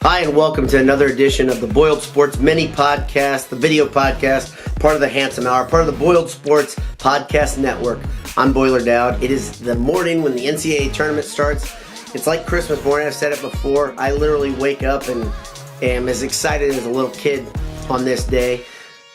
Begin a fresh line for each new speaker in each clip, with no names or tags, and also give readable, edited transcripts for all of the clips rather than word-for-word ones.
Hi, and welcome to another edition of the Boiled Sports Mini Podcast, the video podcast, part of the Handsome Hour, part of the Boiled Sports Podcast Network. I'm BDowd. It is the morning when the NCAA tournament starts. It's like Christmas morning. I've said it before. I literally wake up and am as excited as a little kid on this day.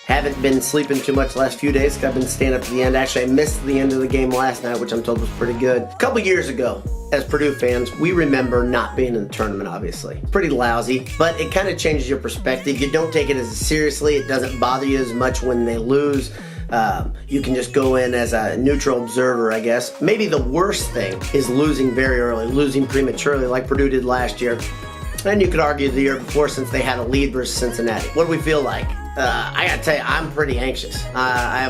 Haven't been sleeping too much the last few days because I've been staying up to the end. Actually, I missed the end of the game last night, which I'm told was pretty good. A couple years ago, as Purdue fans, we remember not being in the tournament, obviously. Pretty lousy, but it kind of changes your perspective. You don't take it as seriously. It doesn't bother you as much when they lose. You can just go in as a neutral observer, I guess. Maybe the worst thing is losing very early, losing prematurely like Purdue did last year. And you could argue the year before since they had a lead versus Cincinnati. What do we feel like? I gotta tell you, I'm pretty anxious. I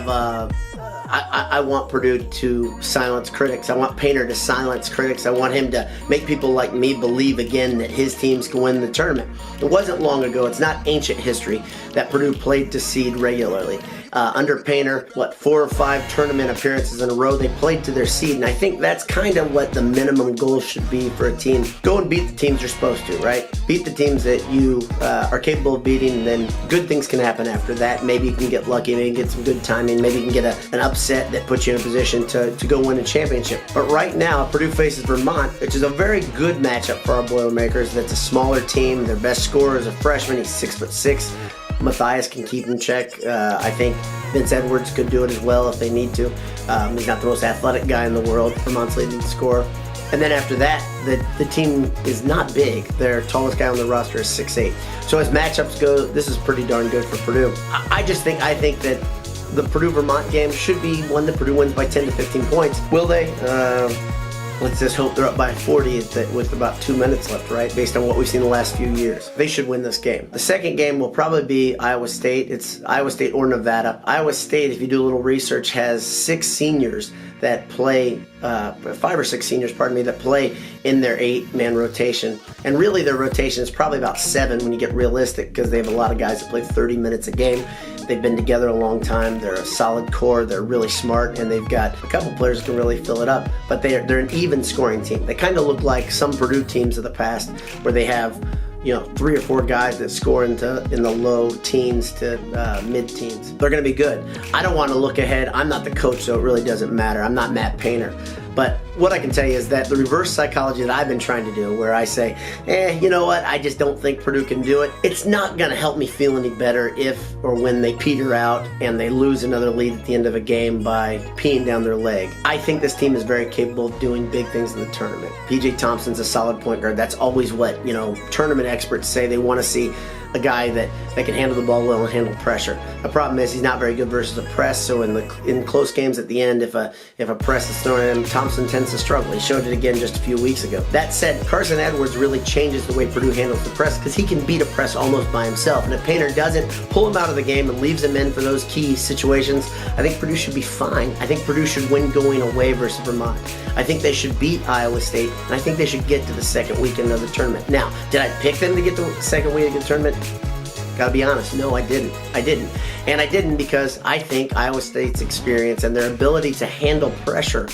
want Purdue to silence critics. I want Painter to silence critics. I want him to make people like me believe again that his teams can win the tournament. It wasn't long ago, it's not ancient history, that Purdue played to seed regularly. Under Painter, 4 or 5 tournament appearances in a row, they played to their seed, and I think that's kind of what the minimum goal should be for a team. Go and beat the teams you're supposed to, right? Beat the teams that you are capable of beating, and then good things can happen after that. Maybe you can get lucky, maybe you can get some good timing, maybe you can get an upset that puts you in a position to go win a championship. But right now, Purdue faces Vermont, which is a very good matchup for our Boilermakers. That's a smaller team. Their best scorer is a freshman. He's 6'6". Matthias can keep him in check. I think Vince Edwards could do it as well if they need to. He's not the most athletic guy in the world. Vermont's leading scorer. And then after that, the team is not big. Their tallest guy on the roster is 6'8". So as matchups go, this is pretty darn good for Purdue. I think that the Purdue-Vermont game should be one that Purdue wins by 10 to 15 points. Will they? Let's just hope they're up by 40 with about 2 minutes left, right? Based on what we've seen the last few years. They should win this game. The second game will probably be Iowa State. It's Iowa State or Nevada. Iowa State, if you do a little research, has 6 seniors that play, 5 or 6 seniors, that play in their 8-man rotation. And really their rotation is probably about 7 when you get realistic, because they have a lot of guys that play 30 minutes a game. They've been together a long time. They're a solid core. They're really smart, and they've got a couple players that can really fill it up. But they're an even scoring team. They kind of look like some Purdue teams of the past, where they have 3 or 4 guys that score in the low teens to mid-teens. They're going to be good. I don't want to look ahead. I'm not the coach, so it really doesn't matter. I'm not Matt Painter. But what I can tell you is that the reverse psychology that I've been trying to do, where I say, you know what, I just don't think Purdue can do it, it's not going to help me feel any better if or when they peter out and they lose another lead at the end of a game by peeing down their leg. I think this team is very capable of doing big things in the tournament. PJ Thompson's a solid point guard. That's always what, tournament experts say. They want to see a guy that can handle the ball well and handle pressure. The problem is he's not very good versus a press, so in close games at the end, if a press is thrown at him, Thompson tends to struggle. He showed it again just a few weeks ago. That said, Carson Edwards really changes the way Purdue handles the press, because he can beat a press almost by himself, and if Painter doesn't pull him out of the game and leaves him in for those key situations, I think Purdue should be fine. I think Purdue should win going away versus Vermont. I think they should beat Iowa State, and I think they should get to the second weekend of the tournament. Now, did I pick them to get to the second weekend of the tournament? Gotta be honest, no, I didn't. And I didn't because I think Iowa State's experience and their ability to handle pressure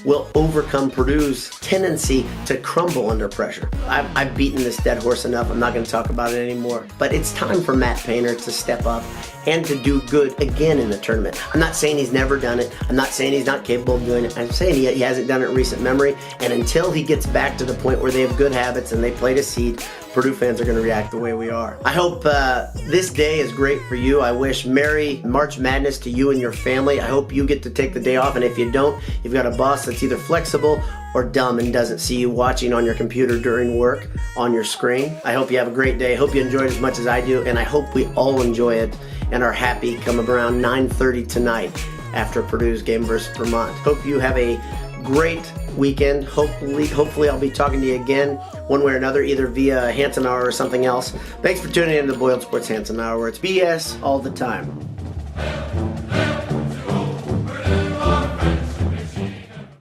will overcome Purdue's tendency to crumble under pressure. I've beaten this dead horse enough. I'm not going to talk about it anymore. But it's time for Matt Painter to step up and to do good again in the tournament. I'm not saying he's never done it. I'm not saying he's not capable of doing it. I'm saying he hasn't done it in recent memory. And until he gets back to the point where they have good habits and they play to seed, Purdue fans are going to react the way we are. I hope this day is great for you. I wish Merry March Madness to you and your family. I hope you get to take the day off, and if you don't, you've got a boss that's either flexible or dumb and doesn't see you watching on your computer during work on your screen. I hope you have a great day. I hope you enjoy it as much as I do, and I hope we all enjoy it and are happy come around 9:30 tonight after Purdue's game versus Vermont. Hope you have a great weekend. Hopefully I'll be talking to you again one way or another, either via Handsome Hour or something else. Thanks for tuning in to the Boiled Sports Handsome Hour, where it's BS all the time.